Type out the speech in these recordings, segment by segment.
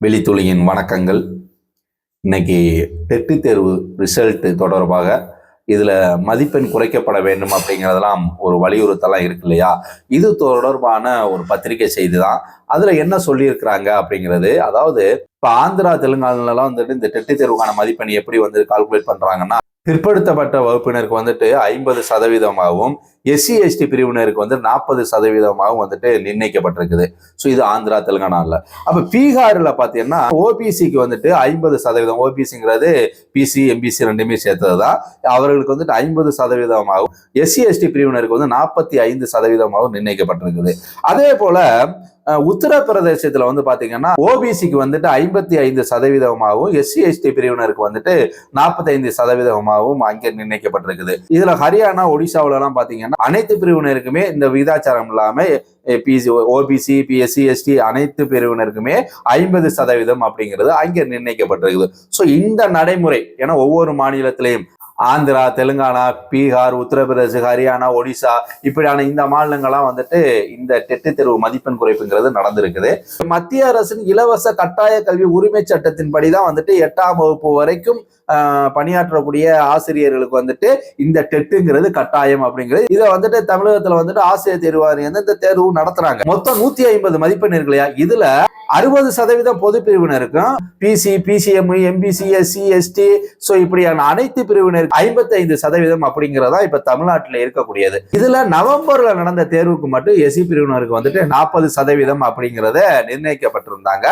வெளித்துளியின் வணக்கங்கள். இன்னைக்கு டெட்டு தேர்வு ரிசல்ட் தொடர்பாக இதுல மதிப்பெண் குறைக்கப்பட வேண்டும் அப்படிங்கிறதெல்லாம் ஒரு வலியுறுத்தலாம் இருக்கு இல்லையா? இது தொடர்பான ஒரு பத்திரிகை செய்தி தான். அதுல என்ன சொல்லியிருக்கிறாங்க அப்படிங்கிறது, அதாவது இப்ப ஆந்திரா தெலுங்கானாலாம் வந்துட்டு இந்த டெட்டு தேர்வுக்கான மதிப்பெண் எப்படி வந்து கால்குலேட் பண்றாங்கன்னா, பிற்படுத்தப்பட்ட வகுப்பினருக்கு வந்துட்டு 50%ஆகவும், எஸ்சி எஸ்டி பிரிவினருக்கு வந்து 40%ஆகவும் வந்துட்டு நிர்ணயிக்கப்பட்டிருக்குது. ஸோ இது ஆந்திரா தெலுங்கானால. அப்ப பீகார்ல பாத்தீங்கன்னா ஓபிசிக்கு வந்துட்டு 50%, ஓபிசிங்கிறது பிசி எம்பிசி ரெண்டுமே சேர்த்ததுதான், அவர்களுக்கு வந்துட்டு 50%ஆகவும், எஸ்சி எஸ்டி பிரிவினருக்கு வந்து 45%ஆகவும் நிர்ணயிக்கப்பட்டிருக்குது. அதே போல உத்தரப்பிரதேசத்துல வந்து பாத்தீங்கன்னா ஓபிசிக்கு வந்துட்டு 55%ஆகவும், எஸ்சி எஸ்டி பிரிவினருக்கு வந்துட்டு 45%ஆகவும் அங்கே நிர்ணயிக்கப்பட்டிருக்குது. இதுல ஹரியானா, ஒடிசாவில எல்லாம் பாத்தீங்கன்னா அனைத்து பிரிவினருக்குமே இந்த விகிதாச்சாரம் இல்லாம பிசி, ஓபிசி, பிஎஸ்சி, எஸ்டி அனைத்து பிரிவினருக்குமே 50% அப்படிங்கிறது அங்கே நிர்ணயிக்கப்பட்டிருக்குது. ஸோ இந்த நடைமுறை ஏன்னா ஒவ்வொரு மாநிலத்திலையும் ஆந்திரா, தெலுங்கானா, பீகார், உத்தரப்பிரதேச, ஹரியானா, ஒடிசா இப்படியான இந்த மாநிலங்கள்லாம் வந்துட்டு இந்த டெட்டு தேர்வு மதிப்பெண் குறைப்புங்கிறது நடந்திருக்குது. மத்திய அரசின் இலவச கட்டாய கல்வி உரிமை சட்டத்தின்படி தான் வந்துட்டு 8ஆம் வகுப்பு வரைக்கும் பணியாற்றக்கூடிய ஆசிரியர்களுக்கு வந்துட்டு இந்த டெட்டுங்கிறது கட்டாயம் அப்படிங்கிறது. இதை வந்துட்டு தமிழகத்துல வந்துட்டு ஆசிரியர் தேர்வு வாரியம் இந்த தேர்வு நடத்துறாங்க. மொத்தம் 150 மதிப்பெண் இருக்கு இல்லையா? இதுல 60% பொது பிரிவினருக்கும், BC, BCM, MBC, SC, ST, so இப்படியான அனைத்து பிரிவினருக்கு 55% அப்படிங்கிறதா இப்ப தமிழ்நாட்டில் இருக்கக்கூடியது. இதுல நவம்பர்ல நடந்த தேர்வுக்கு மட்டும் எஸ்சி பிரிவினருக்கு வந்துட்டு 40% அப்படிங்கிறத நிர்ணயிக்கப்பட்டிருந்தாங்க.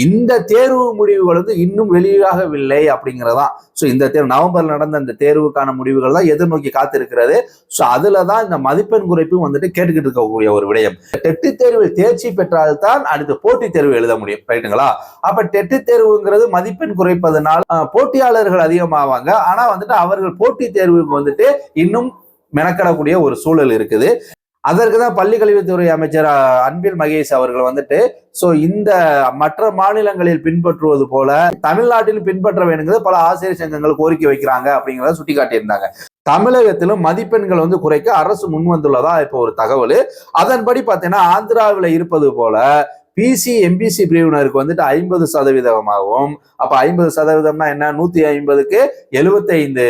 இந்த தேர்வு முடிவுகள் வந்து இன்னும் வெளியாகவில்லை அப்படிங்கிறதான். ஸோ இந்த தேர்வு நவம்பர்ல நடந்த இந்த தேர்வுக்கான முடிவுகள் தான் எதிர்நோக்கி காத்திருக்கிறது. ஸோ அதுலதான் இந்த மதிப்பெண் குறைப்பும் வந்துட்டு கேட்டுக்கிட்டு இருக்கக்கூடிய ஒரு விடயம். டெட்டு தேர்வில் தேர்ச்சி பெற்றால்தான் அடுத்த போட்டித் தேர்வு எழுத முடியும், ரைட்டுங்களா? அப்ப டெட்டு தேர்வுங்கிறது மதிப்பெண் குறைப்பதனால் போட்டியாளர்கள் அதிகமாவாங்க. ஆனா வந்துட்டு அவர்கள் போட்டித் தேர்வுக்கு வந்துட்டு இன்னும் மெனக்கடக்கூடிய ஒரு சூழல் இருக்குது. அதற்குதான் பள்ளிக்கல்வித்துறை அமைச்சர் அன்பில் மகேஷ் அவர்கள் வந்துட்டு இந்த மற்ற மாநிலங்களில் பின்பற்றுவது போல தமிழ்நாட்டில் பின்பற்ற வேணுங்கிறது பல ஆசிரியர் சங்கங்கள் கோரிக்கை வைக்கிறாங்க அப்படிங்கிறத சுட்டி காட்டியிருந்தாங்க. தமிழகத்திலும் மதிப்பெண்கள் வந்து குறைக்க அரசு முன் வந்துள்ளதா இப்போ ஒரு தகவல். அதன்படி பார்த்தீங்கன்னா ஆந்திராவில் இருப்பது போல பிசி எம்பிசி பிரிவினருக்கு வந்துட்டு 50%ஆகவும், அப்ப 50%னா என்ன, 150க்கு 75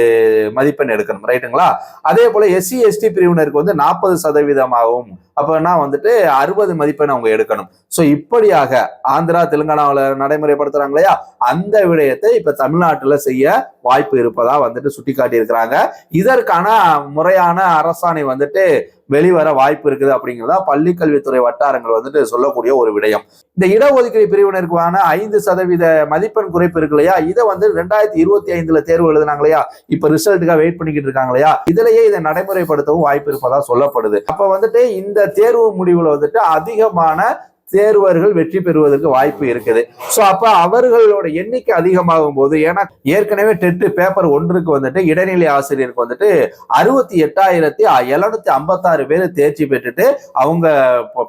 மதிப்பெண் எடுக்கணும், ரைட்டுங்களா? அதே போல எஸ்சி எஸ்டி பிரிவினருக்கு வந்து 40%ஆகவும், அப்பனா வந்துட்டு 60 மதிப்பெண் அவங்க எடுக்கணும். ஸோ இப்படியாக ஆந்திரா தெலுங்கானாவில் நடைமுறைப்படுத்துறாங்க இல்லையா, அந்த விடயத்தை இப்ப தமிழ்நாட்டுல செய்ய வாய்ப்பு இருப்பதா வந்துட்டு சுட்டி காட்டி இருக்கிறாங்க. இதற்கான முறையான அரசாணை வந்துட்டு வெளிவர வாய்ப்பு இருக்குது அப்படிங்கிறதா பள்ளி கல்வித்துறை வட்டாரங்கள் வந்துட்டு சொல்லக்கூடிய ஒரு விடயம். இந்த இடஒதுக்கீடு பிரிவினருக்கான 5% மதிப்பெண் குறைப்பு இருக்கு இல்லையா, இதை வந்து 2025 தேர்வு எழுதினாங்க இல்லையா, இப்ப ரிசல்ட்டுக்காக வெயிட் பண்ணிக்கிட்டு இருக்காங்க இல்லையா, இதுலயே இதை நடைமுறைப்படுத்தவும் வாய்ப்பு இருப்பதா சொல்லப்படுது. அப்ப வந்துட்டு இந்த தேர்வு முடிவுல வந்துட்டு அதிகமான தேர்வர்கள் வெற்றி பெறுவதற்கு வாய்ப்பு இருக்குது. ஸோ அப்ப அவர்களோட எண்ணிக்கை அதிகமாகும் போது, ஏன்னா ஏற்கனவே டெட்டு பேப்பர் 1க்கு வந்துட்டு இடைநிலை ஆசிரியருக்கு வந்துட்டு 68,756 பேர் தேர்ச்சி பெற்றுட்டு அவங்க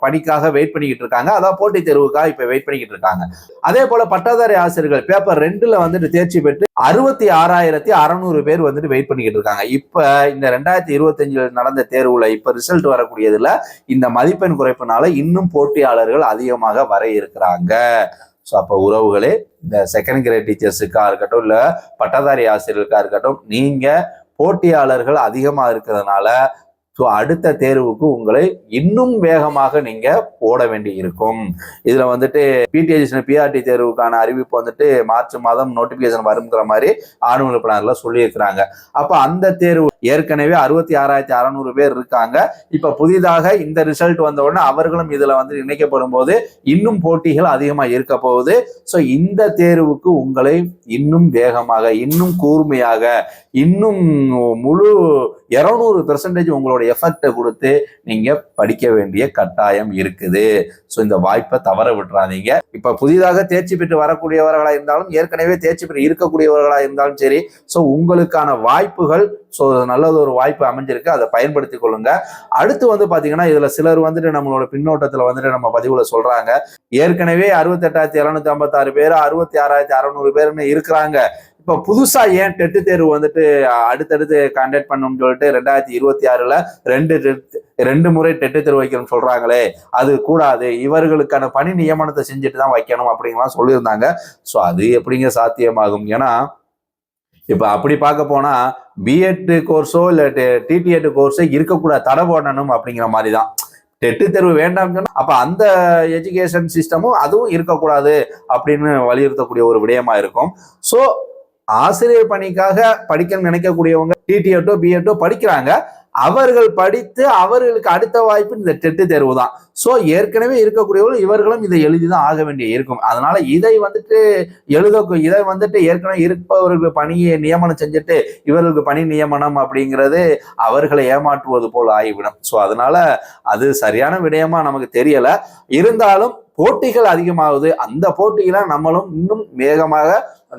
பணிக்காக வெயிட் பண்ணிக்கிட்டு இருக்காங்க. அதான் போட்டித் தேர்வுக்காக இப்ப வெயிட் பண்ணிக்கிட்டு இருக்காங்க. அதே போல பட்டதாரி ஆசிரியர்கள் பேப்பர் 2ல வந்துட்டு தேர்ச்சி பெற்று 66,600 பேர் வந்துட்டு வெயிட் பண்ணிக்கிட்டு இருக்காங்க. இப்ப இந்த 2025 நடந்த தேர்வுல இப்ப ரிசல்ட் வரக்கூடியதுல இந்த மதிப்பெண் குறைப்புனால இன்னும் போட்டியாளர்கள் அதிகமாக வர இருக்கிறாங்க. ஸோ அப்போ உறவுகளே, இந்த செகண்ட் கிரேட் டீச்சர்ஸுக்கா இருக்கட்டும், இல்ல பட்டதாரி ஆசிரியருக்கா இருக்கட்டும், நீங்க போட்டியாளர்கள் அதிகமா இருக்கிறதுனால அடுத்த தேர்வுக்கு உங்களை இன்னும் வேகமாக நீங்க போட வேண்டி இருக்கும். இதுல வந்துட்டு பிடிஎஸ் பிஆர்டி தேர்வுக்கான அறிவிப்பு வந்துட்டு மார்ச் மாதம் நோட்டிபிகேஷன் வருங்கிற மாதிரி ஆனுவல் பிளான்ல சொல்லியிருக்கிறாங்க. அப்ப அந்த தேர்வு ஏற்கனவே 66,600 பேர் இருக்காங்க. இப்ப புதிதாக இந்த ரிசல்ட் வந்த உடனே அவர்களும் இதுல வந்து இணைக்கப்படும் போது இன்னும் போட்டிகள் அதிகமா இருக்க போகுது. ஸோ இந்த தேர்வுக்கு உங்களை இன்னும் வேகமாக, இன்னும் கூர்மையாக, இன்னும் முழு 200% உங்களோட எஃபெக்டை கொடுத்து நீங்க படிக்க வேண்டிய கட்டாயம் இருக்குது. ஸோ இந்த வாய்ப்பை தவற விட்டுறாதீங்க. இப்ப புதிதாக தேர்ச்சி பெற்று வரக்கூடியவர்களா இருந்தாலும், ஏற்கனவே தேர்ச்சி பெற்று இருக்கக்கூடியவர்களா இருந்தாலும் சரி, ஸோ உங்களுக்கான வாய்ப்புகள் நல்லது ஒரு வாய்ப்பு அமைஞ்சிருக்கு, அதை பயன்படுத்தி கொள்ளுங்க. அடுத்து வந்து பாத்தீங்கன்னா இதுல சிலர் வந்துட்டு நம்மளோட பின்னோட்டத்துல வந்துட்டு நம்ம பதிவுல சொல்றாங்க, ஏற்கனவே 68,756 பேர், 66,600 பேர்னு இருக்கிறாங்க. இப்ப புதுசா ஏன் டெட்டு தேர்வு வந்துட்டு அடுத்தடுத்து கண்டக்ட் பண்ணணும்னு சொல்லிட்டு 2026ல 2 2 முறை டெட்டு தேர்வு வைக்கணும்னு சொல்றாங்களே, அது கூடாது, இவர்களுக்கான பணி நியமனத்தை செஞ்சுட்டு தான் வைக்கணும் அப்படிங்கலாம் சொல்லியிருந்தாங்க. ஸோ அது எப்படிங்க சாத்தியமாகும்? ஏன்னா இப்ப அப்படி பார்க்க போனா பிஎட் கோர்ஸோ இல்ல டிடிஎட் கோர்ஸோ இருக்கக்கூடாது, தடை போடணும் அப்படிங்கிற மாதிரி தான். டெட்டு தேர்வு வேண்டாம்னு சொன்னா அப்ப அந்த எஜுகேஷன் சிஸ்டமும் அதுவும் இருக்கக்கூடாது அப்படின்னு வலியுறுத்தக்கூடிய ஒரு விடயமா இருக்கும். ஸோ ஆசிரியர் பணிக்காக படிக்க நினைக்கக்கூடியவங்க டிடிஎட்டோ பிஎட்டோ படிக்கிறாங்க. அவர்கள் படித்து அவர்களுக்கு அடுத்த வாய்ப்பு இந்த டெட்டு தேர்வு தான். ஸோ ஏற்கனவே இருக்கக்கூடியவர்கள் இவர்களும் இதை எழுதிதான் ஆக வேண்டிய இருக்கும். அதனால இதை வந்துட்டு ஏற்கனவே இருப்பவர்களுக்கு பணியை நியமனம் செஞ்சுட்டு இவர்களுக்கு பணி நியமனம் அப்படிங்கிறது அவர்களை ஏமாற்றுவது போல் ஆகிவிடும். ஸோ அதனால அது சரியான விடயமா நமக்கு தெரியல. இருந்தாலும் போட்டிகள் அதிகமாகுது. அந்த போட்டியில நம்மளும் இன்னும் வேகமாக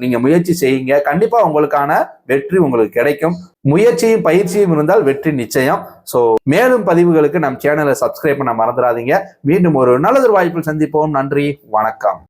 நீங்க முயற்சி செய்யுங்க. கண்டிப்பா உங்களுக்கான வெற்றி உங்களுக்கு கிடைக்கும். முயற்சியும் பயிற்சியும் இருந்தால் வெற்றி நிச்சயம். ஸோ மேலும் பதிவுகளுக்கு நம் சேனலை சப்ஸ்கிரைப் பண்ண மறந்துடாதீங்க. மீண்டும் ஒரு நல்லதொரு வாய்ப்பில் சந்திப்போம். நன்றி, வணக்கம்.